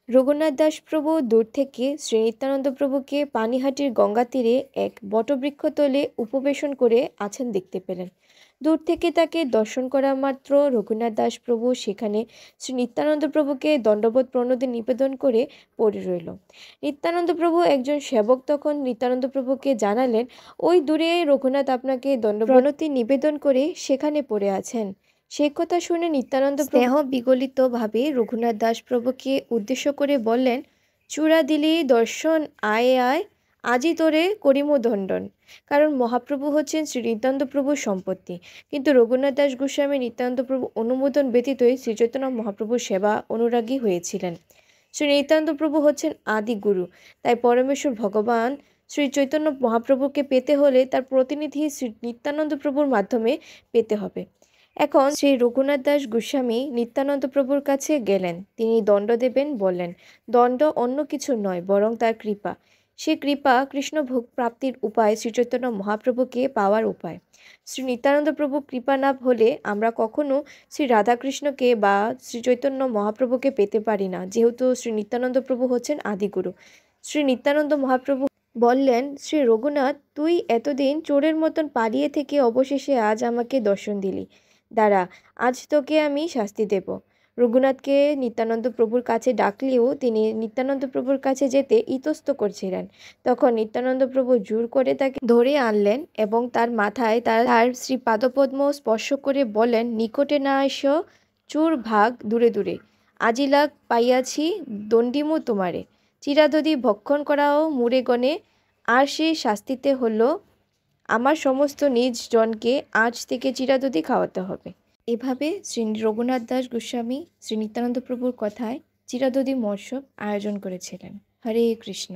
রঘুনাথ দাস প্রভু দূর থেকে শ্রী নিত্যানন্দ প্রভুকে পানিহাটির গঙ্গা তীরে এক বটবৃক্ষ তলে উপবেশন করে আছেন দেখতে পেলেন। দূর থেকে তাকে দর্শন করা মাত্র রঘুনাথ দাস প্রভু সেখানে শ্রী নিত্যানন্দ প্রভুকে দণ্ডবোধ প্রণতি নিবেদন করে পড়ে রইল। নিত্যানন্দ প্রভু একজন সেবক তখন নিত্যানন্দ প্রভুকে জানালেন, ওই দূরে রঘুনাথ আপনাকে দণ্ডপ্রণতি নিবেদন করে সেখানে পড়ে আছেন। সেই কথা শুনে নিত্যানন্দ স্নেহ বিগলিত ভাবে রঘুনাথ দাস প্রভুকে উদ্দেশ্য করে বললেন, চূড়া দিলি দর্শন, আয় আয়, আজই তোরে করিমু দণ্ডন। কারণ মহাপ্রভু হচ্ছেন শ্রী নিত্যানন্দ প্রভুর সম্পত্তি। কিন্তু রঘুনাথ দাস গোস্বামী নিত্যানন্দ প্রভু অনুমোদন ব্যতীতই শ্রীচৈতন্য মহাপ্রভুর সেবা অনুরাগী হয়েছিলেন। শ্রী নিত্যানন্দ প্রভু হচ্ছেন আদি গুরু। তাই পরমেশ্বর ভগবান শ্রী চৈতন্য মহাপ্রভুকে পেতে হলে তার প্রতিনিধি শ্রী নিত্যানন্দ প্রভুর মাধ্যমে পেতে হবে। এখন শ্রী রঘুনাথ দাস গোস্বামী নিত্যানন্দ প্রভুর কাছে গেলেন। তিনি দণ্ড দেবেন বললেন। দণ্ড অন্য কিছু নয়, বরং তার কৃপা। সে কৃপা কৃষ্ণ ভোগ প্রাপ্তির উপায়, শ্রীচৈতন্য মহাপ্রভুকে পাওয়ার উপায়। শ্রী নিত্যানন্দ প্রভু কৃপা না হলে আমরা কখনো শ্রী রাধাকৃষ্ণকে বা শ্রী চৈতন্য মহাপ্রভুকে পেতে পারি না, যেহেতু শ্রী নিত্যানন্দ প্রভু হচ্ছেন আদিগুরু। শ্রী নিত্যানন্দ মহাপ্রভু বললেন, শ্রী রঘুনাথ, তুই এতদিন চোরের মতন পালিয়ে থেকে অবশেষে আজ আমাকে দর্শন দিলি। দাঁড়া, আজ তোকে আমি শাস্তি দেব। রঘুনাথকে নিত্যানন্দ প্রভুর কাছে ডাকলেও তিনি নিত্যানন্দ প্রভুর কাছে যেতে ইতস্ত করছিলেন। তখন নিত্যানন্দ প্রভু জোর করে তাকে ধরে আনলেন এবং তার মাথায় তার শ্রী পাদপদ্ম স্পর্শ করে বলেন, নিকটে না এস, চোর ভাগ দূরে দূরে। আজি লাগ পাইয়াছি, দণ্ডিমু তোমারে। চিরাদধি ভক্ষণ করাও মুরে গণে, আর সেই শাস্তিতে হলো আমার সমস্ত নিজ জনকে আজ থেকে চিরাদধি খাওয়াতে হবে। এভাবে শ্রী রঘুনাথ দাস গোস্বামী শ্রী নিত্যানন্দ প্রভুর কথায় চিরাদধি মহোৎসব আয়োজন করেছিলেন। হরে কৃষ্ণ।